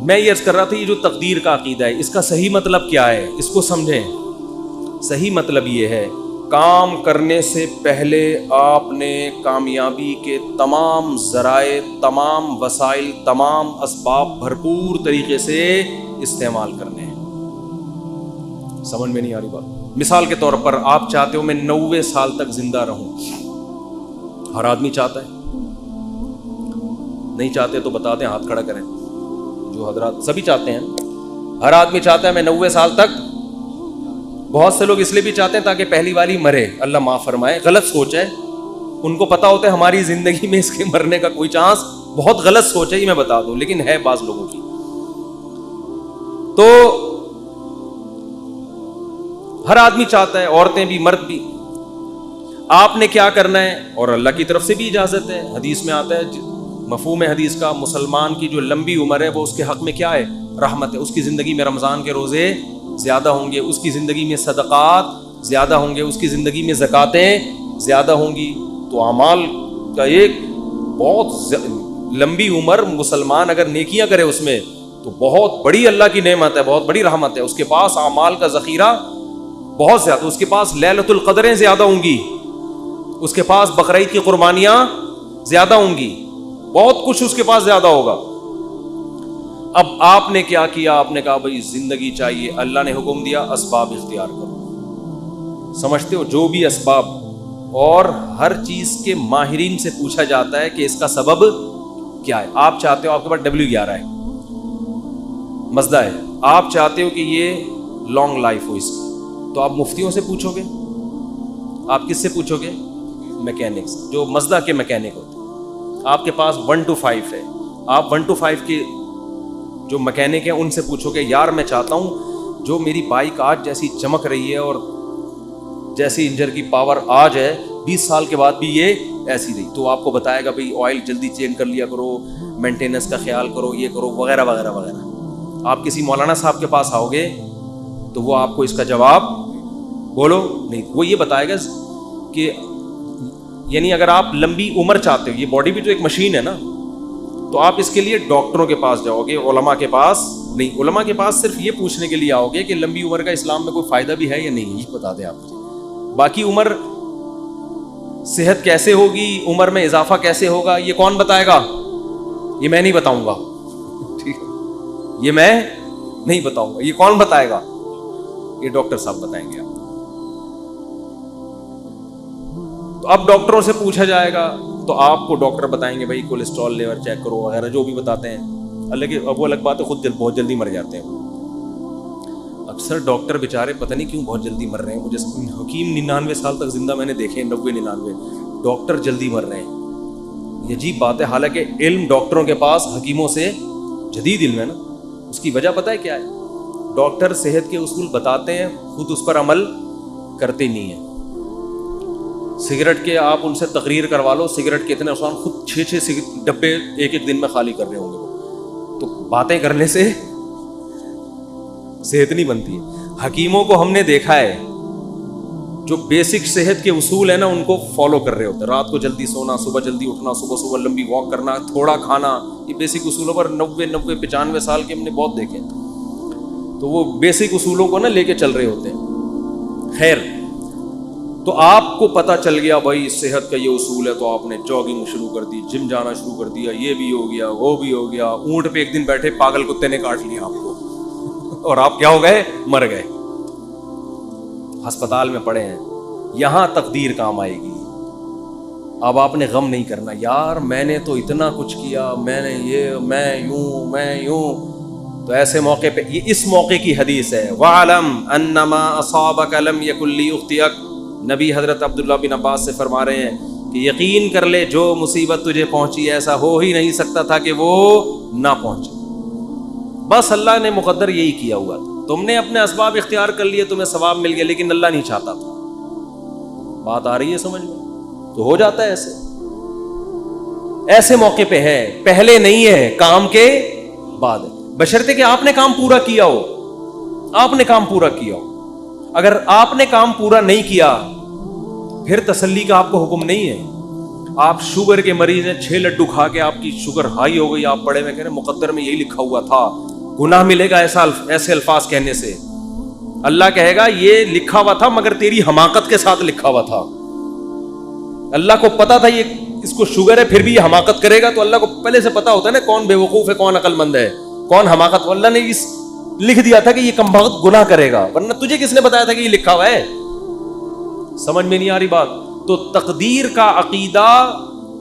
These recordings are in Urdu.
میں یہ عرض کر رہا تھا، یہ جو تقدیر کا عقیدہ ہے اس کا صحیح مطلب کیا ہے، اس کو سمجھیں. صحیح مطلب یہ ہے، کام کرنے سے پہلے آپ نے کامیابی کے تمام ذرائع، تمام وسائل، تمام اسباب بھرپور طریقے سے استعمال کرنے ہیں. سمجھ میں نہیں آ رہی بات؟ مثال کے طور پر آپ چاہتے ہو میں 90 سال تک زندہ رہوں. ہر آدمی چاہتا ہے. نہیں چاہتے تو بتا دیں، ہاتھ کھڑا کریں. جو حضرات سبھی چاہتے ہیں، ہر آدمی چاہتا ہے میں 90 سال تک. بہت سے لوگ اس لیے بھی چاہتے ہیں تاکہ پہلی والی مرے، اللہ معاف فرمائے، غلط سوچ ہے. ان کو پتا ہوتا ہے ہماری زندگی میں اس کے مرنے کا کوئی چانس، بہت غلط سوچ ہے، یہ میں بتا دوں، لیکن ہے بعض لوگوں کی. تو ہر آدمی چاہتا ہے، عورتیں بھی مرد بھی. آپ نے کیا کرنا ہے، اور اللہ کی طرف سے بھی اجازت ہے. حدیث میں آتا ہے، مفہوم حدیث کا، مسلمان کی جو لمبی عمر ہے وہ اس کے حق میں کیا ہے، رحمت ہے. اس کی زندگی میں رمضان کے روزے زیادہ ہوں گے، اس کی زندگی میں صدقات زیادہ ہوں گے، اس کی زندگی میں زکاتیں زیادہ ہوں گی. تو اعمال کا ایک بہت لمبی عمر مسلمان اگر نیکیاں کرے اس میں تو بہت بڑی اللہ کی نعمت ہے، بہت بڑی رحمت ہے. اس کے پاس اعمال کا ذخیرہ بہت زیادہ، اس کے پاس لیلۃ القدریں زیادہ ہوں گی، اس کے پاس بقرعید کی قربانیاں زیادہ ہوں گی، بہت کچھ اس کے پاس زیادہ ہوگا. اب آپ نے کیا کیا، آپ نے کہا بھائی زندگی چاہیے، اللہ نے حکم دیا اسباب اختیار کرو. سمجھتے ہو، جو بھی اسباب، اور ہر چیز کے ماہرین سے پوچھا جاتا ہے کہ اس کا سبب کیا ہے. آپ چاہتے ہو، آپ کے پاس W11 ہے، مزدہ ہے، آپ چاہتے ہو کہ یہ لانگ لائف ہو اس کی، تو آپ مفتیوں سے پوچھو گے. آپ کس سے پوچھو گے؟ میکینکس، جو مزدہ کے میکینک ہوتے ہیں. آپ کے پاس 1 to 5 ہے، آپ 1 to 5 کے جو میکینک ہیں ان سے پوچھو گے یار میں چاہتا ہوں جو میری بائک آج جیسی چمک رہی ہے اور جیسی انجن کی پاور آج ہے 20 سال کے بعد بھی یہ ایسی رہی. تو آپ کو بتائے گا بھائی آئل جلدی چینج کر لیا کرو، مینٹیننس کا خیال کرو، یہ کرو، وغیرہ وغیرہ وغیرہ. آپ کسی مولانا صاحب کے پاس آؤ گے تو وہ آپ کو اس کا جواب بولو نہیں، وہ یہ بتائے گا کہ یعنی اگر آپ لمبی عمر چاہتے ہو، یہ باڈی بھی تو ایک مشین ہے نا، تو آپ اس کے لیے ڈاکٹروں کے پاس جاؤ گے، علماء کے پاس نہیں. علماء کے پاس صرف یہ پوچھنے کے لیے آؤ گے کہ لمبی عمر کا اسلام میں کوئی فائدہ بھی ہے یا نہیں، یہ بتا دیں آپ مجھے. باقی عمر، صحت کیسے ہوگی، عمر میں اضافہ کیسے ہوگا، یہ کون بتائے گا؟ یہ میں نہیں بتاؤں گا، ٹھیک ہے، یہ میں نہیں بتاؤں گا. یہ کون بتائے گا؟ یہ ڈاکٹر صاحب بتائیں گے. تو اب ڈاکٹروں سے پوچھا جائے گا تو آپ کو ڈاکٹر بتائیں گے بھائی کولیسٹرول لیول چیک کرو وغیرہ، جو بھی بتاتے ہیں. اللہ اب وہ الگ بات ہے، خود بہت جلدی مر جاتے ہیں. اکثر ڈاکٹر بیچارے پتہ نہیں کیوں بہت جلدی مر رہے ہیں. مجھے حکیم 99 سال تک زندہ میں نے دیکھے، 90-99 ڈاکٹر جلدی مر رہے ہیں. یہ عجیب بات ہے، حالانکہ علم ڈاکٹروں کے پاس حکیموں سے جدید علم ہے نا. اس کی وجہ پتہ ہے کیا ہے؟ ڈاکٹر صحت کے اصول بتاتے ہیں، خود اس پر عمل کرتے نہیں ہیں. سگریٹ کے آپ ان سے تقریر کروا لو سگریٹ کے اتنے نقصان، خود 6 ڈبے ایک دن میں خالی کر رہے ہوں گے. تو باتیں کرنے سے صحت نہیں بنتی. حکیموں کو ہم نے دیکھا ہے جو بیسک صحت کے اصول ہیں نا ان کو فالو کر رہے ہوتے ہیں. رات کو جلدی سونا، صبح جلدی اٹھنا، صبح لمبی واک کرنا، تھوڑا کھانا، یہ بیسک اصولوں پر 90-95 سال کے ہم نے بہت دیکھے. تو وہ بیسک اصولوں کو نا لے کے چل رہے ہوتے ہیں. خیر، تو آپ کو پتا چل گیا بھائی صحت کا یہ اصول ہے، تو آپ نے جاگنگ شروع کر دی، جم جانا شروع کر دیا، یہ بھی ہو گیا، وہ بھی ہو گیا. اونٹ پہ ایک دن بیٹھے پاگل کتے نے کاٹ لیا آپ کو اور آپ کیا ہو گئے؟ مر گئے، ہسپتال میں پڑے ہیں. یہاں تقدیر کام آئے گی. اب آپ نے غم نہیں کرنا یار میں نے تو اتنا کچھ کیا، میں نے یہ، میں یوں. تو ایسے موقع پہ یہ اس موقع کی حدیث ہے، وَعَلَمْ أَنَّمَا أَصَابَكَ لَمْ يَكُنْ لِيُخْطِئَكَ. نبی حضرت عبداللہ بن عباس سے فرما رہے ہیں کہ یقین کر لے جو مصیبت تجھے پہنچی ایسا ہو ہی نہیں سکتا تھا کہ وہ نہ پہنچے. بس اللہ نے مقدر یہی کیا ہوا تھا. تم نے اپنے اسباب اختیار کر لیے، تمہیں ثواب مل گیا، لیکن اللہ نہیں چاہتا تھا. بات آ رہی ہے سمجھ میں؟ تو ہو جاتا ہے ایسے موقع پہ ہے، پہلے نہیں ہے، کام کے بعد ہے. بشرطے کہ آپ نے کام پورا کیا ہو. آپ نے کام پورا کیا ہو. اگر آپ نے کام پورا نہیں کیا پھر تسلی کا آپ کو حکم نہیں ہے. آپ شوگر کے مریض ہیں، 6 لڈو کھا کے آپ کی شوگر ہائی ہو گئی، آپ پڑے میں کہہ رہے مقدر میں یہی لکھا ہوا تھا گناہ ملے گا ایسے الفاظ کہنے سے. اللہ کہے گا یہ لکھا ہوا تھا مگر تیری حماقت کے ساتھ لکھا ہوا تھا. اللہ کو پتا تھا یہ اس کو شوگر ہے پھر بھی یہ حماقت کرے گا. تو اللہ کو پہلے سے پتا ہوتا ہے نا کون بے وقوف ہے کون عقل مند ہے کون حماقت. اللہ نے اس لکھ دیا تھا کہ یہ کمبخت گناہ کرے گا, ورنہ تجھے کس نے بتایا تھا کہ یہ لکھا ہوا ہے؟ سمجھ میں نہیں آ رہی بات؟ تو تقدیر کا عقیدہ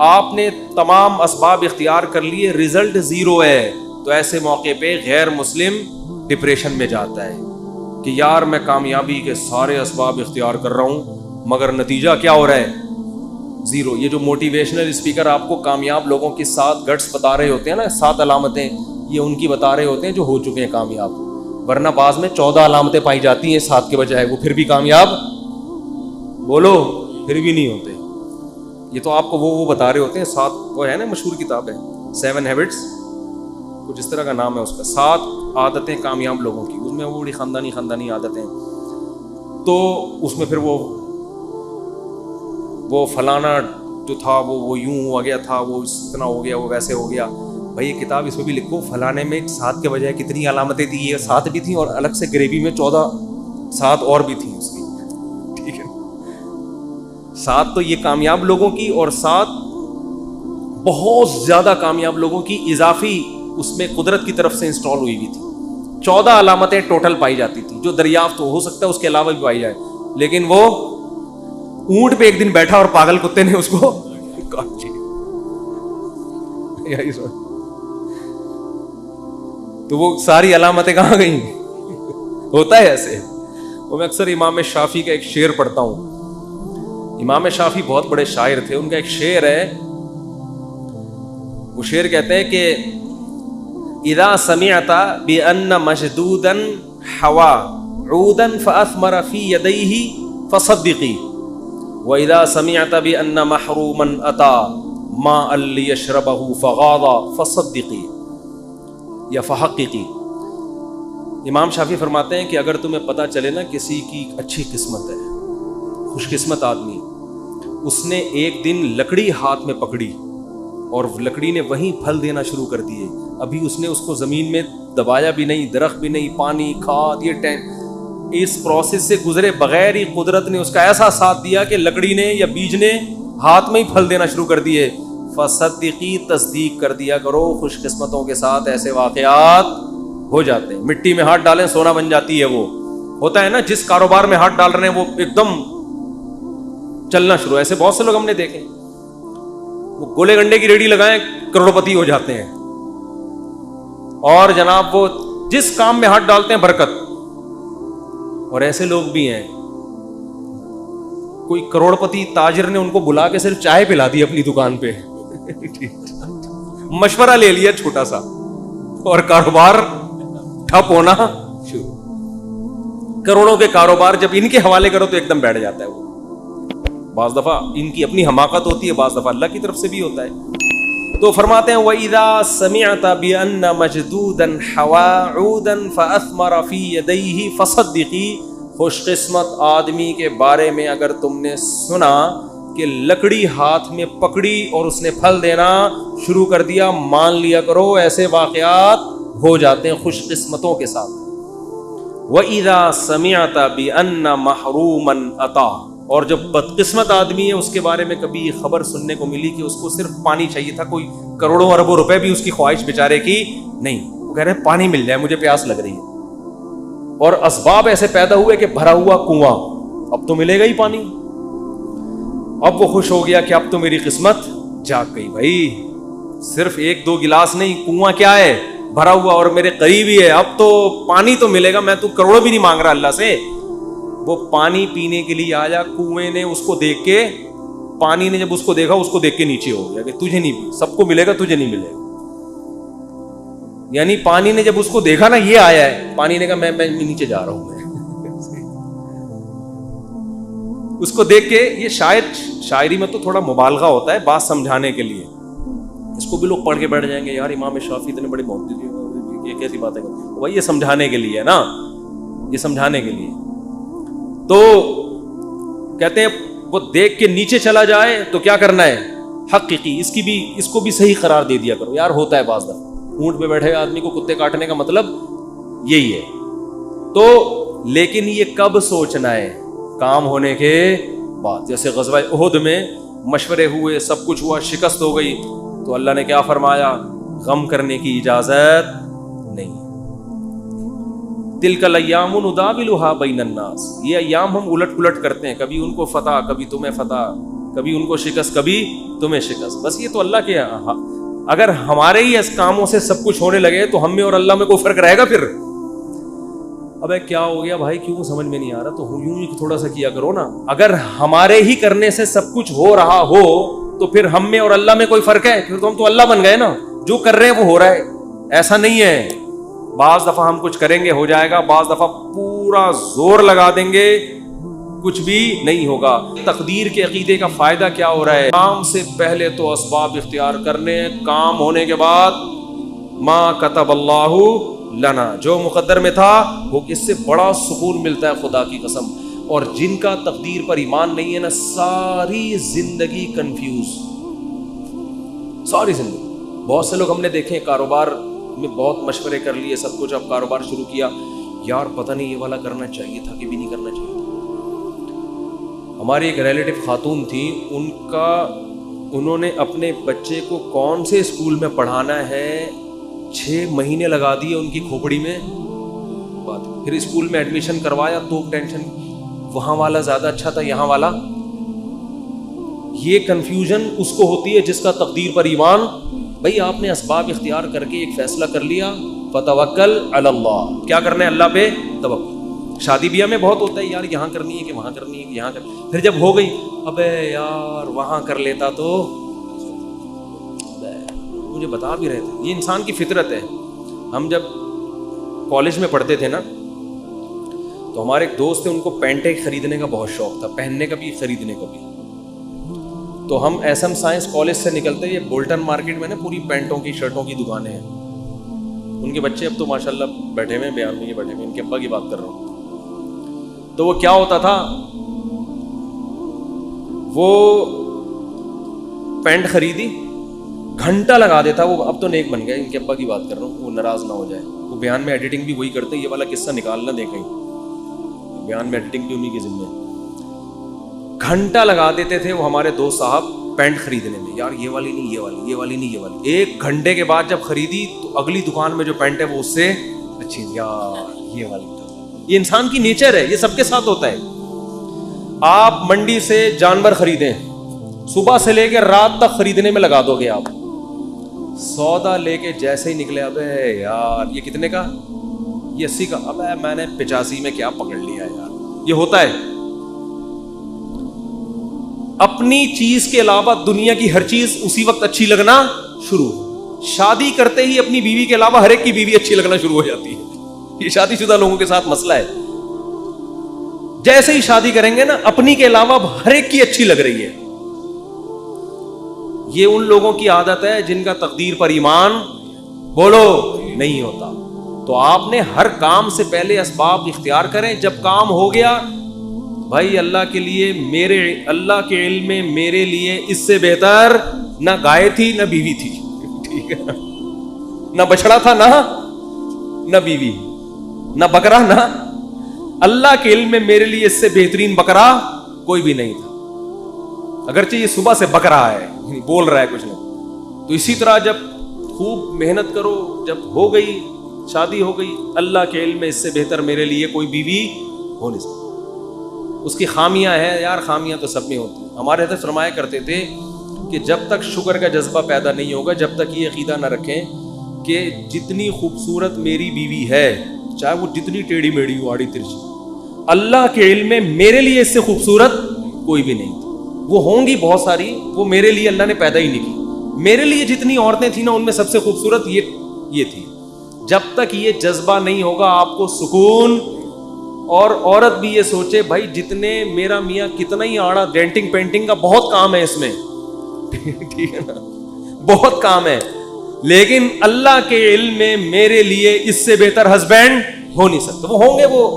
آپ نے تمام اسباب اختیار کر لیے, رزلٹ زیرو ہے. تو ایسے موقع پہ غیر مسلم ڈپریشن میں جاتا ہے کہ یار میں کامیابی کے سارے اسباب اختیار کر رہا ہوں مگر نتیجہ کیا ہو رہا ہے؟ زیرو. یہ جو موٹیویشنل اسپیکر آپ کو کامیاب لوگوں کی 7 گٹس بتا رہے ہوتے ہیں نا, 7 علامتیں, یہ ان کی بتا رہے ہوتے ہیں جو ہو چکے ہیں کامیاب. ورنہ بعض میں 14 علامتیں پائی جاتی ہیں 7 کے بجائے, وہ پھر بھی کامیاب بولو پھر بھی نہیں ہوتے. یہ تو آپ کو وہ بتا رہے ہوتے ہیں 7, وہ ہے نا مشہور کتاب ہے 7 ہیبٹس, کچھ اس طرح کا نام ہے اس کا, 7 عادتیں کامیاب لوگوں کی. اس میں وہ بڑی خاندانی عادتیں, تو اس میں پھر وہ فلانا جو تھا وہ یوں ہوا گیا تھا, وہ اتنا ہو گیا, وہ ویسے ہو گیا. بھائی یہ کتاب اس میں بھی لکھو فلانے میں 7 کے بجائے کتنی علامتیں تھیں, یہ 7 بھی تھیں اور الگ سے گریوی میں 7 اور بھی تھیں اس کی. ٹھیک ہے, 7 تو یہ کامیاب لوگوں کی, اور 7 بہت زیادہ کامیاب لوگوں کی اضافی اس میں قدرت کی طرف سے انسٹال ہوئی ہوئی تھی. 14 علامتیں ٹوٹل پائی جاتی تھی جو دریافت ہو سکتا ہے اس کے علاوہ بھی پائی جائے. لیکن وہ اونٹ پہ ایک دن بیٹھا اور پاگل کتے نے اس کو تو وہ ساری علامتیں کہاں گئیں؟ ہوتا ہے ایسے. وہ میں اکثر امام شافعی کا ایک شعر پڑھتا ہوں. امام شافعی بہت بڑے شاعر تھے, ان کا ایک شعر ہے, وہ شعر کہتے ہیں کہ اذا سمعت بان مشدودا حوا عودا فاثمر في يديه فصدقي واذا سمعت بان محروما اتى ماء ليشربه فغاض فصدقي یا فحققی. امام شافعی فرماتے ہیں کہ اگر تمہیں پتہ چلے نا کسی کی اچھی قسمت ہے, خوش قسمت آدمی, اس نے ایک دن لکڑی ہاتھ میں پکڑی اور لکڑی نے وہیں پھل دینا شروع کر دیے, ابھی اس نے اس کو زمین میں دبایا بھی نہیں, درخت بھی نہیں, پانی کھاد یہ اس پروسیس سے گزرے بغیر ہی قدرت نے اس کا ایسا ساتھ دیا کہ لکڑی نے یا بیج نے ہاتھ میں ہی پھل دینا شروع کر دیے. فصدقی, تصدیق کر دیا کرو, خوش قسمتوں کے ساتھ ایسے واقعات ہو جاتے ہیں. مٹی میں ہاتھ ڈالیں سونا بن جاتی ہے. وہ ہوتا ہے نا جس کاروبار میں ہاتھ ڈال رہے ہیں وہ ایک دم چلنا شروع. ایسے بہت سے لوگ ہم نے دیکھے, وہ گولے گنڈے کی ریڑھی لگائیں کروڑپتی ہو جاتے ہیں, اور جناب وہ جس کام میں ہاتھ ڈالتے ہیں برکت. اور ایسے لوگ بھی ہیں, کوئی کروڑپتی تاجر نے ان کو بلا کے صرف چائے پلا دی اپنی دکان پہ, مشورہ لے لیا چھوٹا سا, اور کاروبار ٹھپ ہونا شروع. کروڑوں کے کاروبار جب ان کے حوالے کرو تو ایک دم بیٹھ جاتا ہے وہ. بعض دفعہ ان کی اپنی حماقت ہوتی ہے, بعض دفعہ اللہ کی طرف سے بھی ہوتا ہے. تو فرماتے ہیں وَإِذَا سَمِعْتَ بِأَنَّ مَجْدُودًا حَوَا عُودًا فَأَثْمَرَ فِي يَدَيْهِ فَصَدِّقِي. خوش قسمت آدمی کے بارے میں اگر تم نے سنا کہ لکڑی ہاتھ میں پکڑی اور اس نے پھل دینا شروع کر دیا, مان لیا کرو ایسے واقعات ہو جاتے ہیں خوش قسمتوں کے ساتھ. وَإِذَا سَمِعْتَ بِأَنَّ مَحْرُومًا أَتَى. اور جب بدقسمت آدمی ہے اس کے بارے میں کبھی خبر سننے کو ملی کہ اس کو صرف پانی چاہیے تھا, کوئی کروڑوں اربوں روپے بھی اس کی خواہش بیچارے کی نہیں, وہ کہہ رہے ہیں پانی مل جائے مجھے پیاس لگ رہی ہے, اور اسباب ایسے پیدا ہوئے کہ بھرا ہوا کنواں, اب تو ملے گا ہی پانی. اب وہ خوش ہو گیا کہ اب تو میری قسمت جاگ گئی. بھائی صرف 1-2 گلاس نہیں, کنواں کیا ہے بھرا ہوا اور میرے قریب ہی ہے, اب تو پانی تو ملے گا, میں تو کروڑوں بھی نہیں مانگ رہا اللہ سے. وہ پانی پینے کے لیے آیا, کنویں نے اس کو دیکھ کے, پانی نے جب اس کو دیکھا اس کو دیکھ کے نیچے ہو گیا کہ تجھے نہیں, سب کو ملے گا تجھے نہیں ملے گا. یعنی پانی نے جب اس کو دیکھا نا یہ آیا ہے, پانی نے کہا میں نیچے جا رہا ہوں. میں اس کو دیکھ کے, یہ شاعری میں تو تھوڑا مبالغہ ہوتا ہے بات سمجھانے کے لیے, اس کو بھی لوگ پڑھ کے بیٹھ جائیں گے یار امام شافعی اتنے بڑے محدث, یہ کیسی بات ہے. بھائی یہ سمجھانے کے لیے ہے نا, یہ سمجھانے کے لیے. تو کہتے ہیں وہ دیکھ کے نیچے چلا جائے تو کیا کرنا ہے, حقیقی اس کو بھی صحیح قرار دے دیا کرو. یار ہوتا ہے بعض دفعہ اونٹ پہ بیٹھے آدمی کو کتے کاٹنے کا مطلب یہی ہے. تو لیکن یہ کب سوچنا ہے؟ کام ہونے کے بعد. جیسے غزوہ احد میں مشورے ہوئے, سب کچھ ہوا, شکست ہو گئی, تو اللہ نے کیا فرمایا؟ غم کرنے کی اجازت نہیں. تلک الایام نداولها بین الناس, یہ ایام ہم الٹ پلٹ کرتے ہیں, کبھی ان کو فتح, کبھی تمہیں فتح, کبھی ان کو شکست, کبھی تمہیں شکست. بس یہ تو اللہ کے, اگر ہمارے ہی اس کاموں سے سب کچھ ہونے لگے تو ہم میں اور اللہ میں کوئی فرق رہے گا پھر؟ ابے کیا ہو گیا بھائی, کیوں سمجھ میں نہیں آ رہا؟ تو یوں ہی تھوڑا سا کیا کرو نا. اگر ہمارے ہی کرنے سے سب کچھ ہو رہا ہو تو پھر ہم میں اور اللہ میں کوئی فرق ہے؟ پھر تو ہم تو اللہ بن گئے نا. جو کر رہے ہیں وہ ہو رہا ہے. ایسا نہیں ہے بعض دفعہ ہم کچھ کریں گے ہو جائے گا, بعض دفعہ پورا زور لگا دیں گے کچھ بھی نہیں ہوگا. تقدیر کے عقیدے کا فائدہ کیا ہو رہا ہے؟ کام سے پہلے تو اسباب اختیار کرنے, کام ہونے کے بعد ما کتب اللہ لنا, جو مقدر میں تھا وہ, اس سے بڑا سکون ملتا ہے خدا کی قسم. اور جن کا تقدیر پر ایمان نہیں ہے نا, ساری زندگی کنفیوز, ساری زندگی. بہت سے لوگ ہم نے دیکھے کاروبار میں بہت مشورے کر لیے, سب کچھ, اب کاروبار شروع کیا, یار پتہ نہیں یہ والا کرنا چاہیے تھا کہ بھی نہیں کرنا چاہیے تھا. ہماری ایک ریلیٹو خاتون تھی, انہوں نے اپنے بچے کو کون سے اسکول میں پڑھانا ہے 6 مہینے لگا دیے ان کی کھوپڑی میں بات. پھر اسکول میں ایڈمیشن کروایا تو ٹینشن, وہاں والا زیادہ اچھا تھا یہاں والا. یہ کنفیوژن اس کو ہوتی ہے جس کا تقدیر پر ایمان. بھائی آپ نے اسباب اختیار کر کے ایک فیصلہ کر لیا, فتوکل علی اللہ, کیا کرنا ہے؟ اللہ پہ توکل. شادی بیاہ میں بہت ہوتا ہے, یار یہاں کرنی ہے کہ وہاں کرنی ہے کہ یہاں کرنی ہے. پھر جب ہو گئی, ابے یار وہاں کر لیتا تو, مجھے بتا بھی رہے تھے یہ انسان کی فطرت ہے. ہم جب کالج میں پڑھتے تھے نا, تو ہمارے ایک دوست تھے, ان کو پینٹیں خریدنے کا بہت شوق تھا, پہننے کا بھی خریدنے کا بھی. تو ہم ایس ایم سائنس کالج سے نکلتے, یہ بولٹن مارکیٹ میں نا پوری پینٹوں کی شرٹوں کی دکانیں ہیں. ان کے بچے اب تو ماشاءاللہ بیٹھے ہوئے, بیان میں بیٹھے ہوئے, ان کے ابا کی بات کر رہا ہوں. تو وہ کیا ہوتا تھا, وہ پینٹ خریدی, گھنٹہ لگا دیتا وہ. اب تو نیک بن گیا, ان کے ابا کی بات کر رہا ہوں, وہ ناراض نہ ہو جائے. وہ بیان میں ایڈیٹنگ بھی وہی کرتے, یہ والا قصہ نکالنا دیکھیں, بیان میں ایڈیٹنگ بھی انہیں کے ذمہ. گھنٹہ لگا دیتے تھے وہ ہمارے دوست صاحب پینٹ خریدنے میں, یار یہ والی نہیں, یہ والی, یہ والی نہیں, یہ والی. 1 گھنٹے کے بعد جب خریدی تو اگلی دکان میں جو پینٹ ہے وہ اس سے اچھی, یار یہ والی. یہ انسان کی نیچر ہے, یہ سب کے ساتھ ہوتا ہے. آپ منڈی سے جانور خریدیں, صبح سے لے کے رات تک خریدنے میں لگا دو گے آپ. سودا لے کے جیسے ہی نکلے, ابے یار یہ کتنے کا؟ یہ 80 کا. ابے میں نے 85 میں کیا پکڑ لیا یار. یہ ہوتا ہے. اپنی چیز کے علاوہ دنیا کی ہر چیز اسی وقت اچھی لگنا شروع. شادی کرتے ہی اپنی بیوی کے علاوہ ہر ایک کی بیوی اچھی لگنا شروع ہو جاتی ہے. یہ شادی شدہ لوگوں کے ساتھ مسئلہ ہے. جیسے ہی شادی کریں گے نا, اپنی کے علاوہ ہر ایک کی اچھی لگ رہی ہے. یہ ان لوگوں کی عادت ہے جن کا تقدیر پر ایمان بولو نہیں ہوتا. تو آپ نے ہر کام سے پہلے اسباب اختیار کریں. جب کام ہو گیا, بھائی اللہ کے لیے, میرے اللہ کے علم میں میرے لیے اس سے بہتر نہ گائے تھی نہ بیوی تھی, ٹھیک ہے, نہ بچڑا تھا نہ بیوی, نہ بکرا, نہ. اللہ کے علم میں میرے لیے اس سے بہترین بکرا کوئی بھی نہیں تھا. اگرچہ یہ صبح سے بک رہا ہے, بول رہا ہے کچھ نہیں. تو اسی طرح جب خوب محنت کرو, جب ہو گئی شادی ہو گئی, اللہ کے علم میں اس سے بہتر میرے لیے کوئی بیوی ہو نہیں سکتی. اس کی خامیاں ہیں یار, خامیاں تو سب میں ہوتی ہیں. ہمارے حضرت فرمایا کرتے تھے کہ جب تک شکر کا جذبہ پیدا نہیں ہوگا, جب تک یہ عقیدہ نہ رکھیں کہ جتنی خوبصورت میری بیوی ہے, چاہے وہ جتنی ٹیڑھی میڑھی ہو, آڑی ترچھی, اللہ کے علم میں میرے لیے اس سے خوبصورت کوئی بھی نہیں تھی. وہ ہوں گی بہت ساری, وہ میرے لیے اللہ نے پیدا ہی نہیں کی. میرے لیے جتنی عورتیں تھیں نا, ان میں سب سے خوبصورت یہ تھی. جب تک یہ جذبہ نہیں ہوگا آپ کو سکون. اور عورت بھی یہ سوچے, بھائی جتنے میرا میاں کتنا ہی آڑا, ڈینٹنگ پینٹنگ کا بہت کام ہے اس میں, ٹھیک ہے نا, بہت کام ہے, لیکن اللہ کے علم میں میرے لیے اس سے بہتر ہسبینڈ ہو نہیں سکتا. وہ ہوں گے. وہ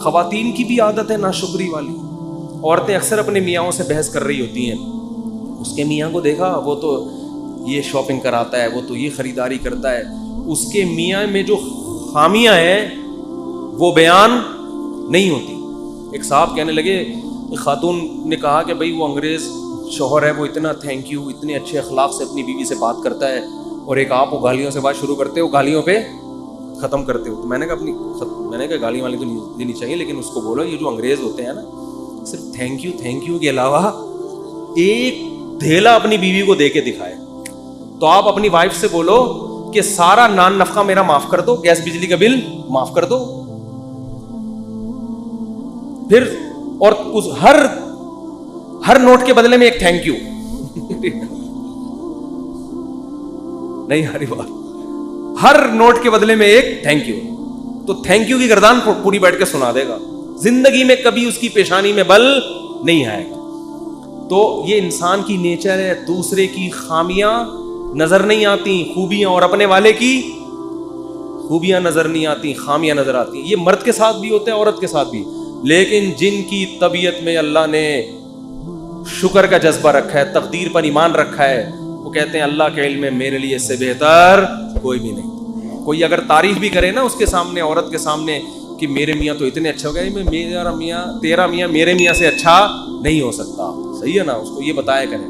خواتین کی بھی عادت ہے ناشکری والی. عورتیں اکثر اپنے میاں سے بحث کر رہی ہوتی ہیں, اس کے میاں کو دیکھا, وہ تو یہ شاپنگ کراتا ہے, وہ تو یہ خریداری کرتا ہے, اس کے میاں میں جو خامیاں ہیں وہ بیان نہیں ہوتی. ایک صاحب کہنے لگے, خاتون نے کہا کہ بھائی وہ انگریز شوہر ہے, وہ اتنا تھینک یو, اتنے اچھے اخلاق سے اپنی بیوی سے بات کرتا ہے, اور ایک آپ وہ گالیوں سے بات شروع کرتے ہو, گالیوں پہ ختم کرتے ہو. تو میں نے کہا گالیاں والی تو نہیں دینی چاہیے, لیکن اس کو بولو یہ جو انگریز ہوتے ہیں نا, صرف تھینک یو کے علاوہ ایک دھیلا اپنی بیوی کو دے کے دکھائے. تو آپ اپنی وائف سے بولو کہ سارا نان نفقہ میرا معاف کر دو, گیس بجلی کا بل معاف کر دو. پھر اور اس ہر نوٹ کے بدلے میں ایک تھینک یو. نہیں ہاری بات, ہر نوٹ کے بدلے میں ایک تھینک یو. تو تھینک یو کی گردان پوری بیٹھ کے سنا دے گا, زندگی میں کبھی اس کی پیشانی میں بل نہیں آئے گا. تو یہ انسان کی نیچر ہے, دوسرے کی خامیاں نظر نہیں آتی, خوبیاں, اور اپنے والے کی خوبیاں نظر نہیں آتی, خامیاں نظر آتی. یہ مرد کے ساتھ بھی ہوتا ہے, عورت کے ساتھ بھی. لیکن جن کی طبیعت میں اللہ نے شکر کا جذبہ رکھا ہے, تقدیر پر ایمان رکھا ہے, وہ کہتے ہیں اللہ کے علم میں میرے لیے اس سے بہتر کوئی بھی نہیں. کوئی اگر تعریف بھی کرے نا اس کے سامنے, عورت کے سامنے, کہ میرے میاں تو اتنے اچھے ہو گئے, تیرا میاں میرے میاں سے اچھا نہیں ہو سکتا, صحیح ہے نا, اس کو یہ بتایا کریں.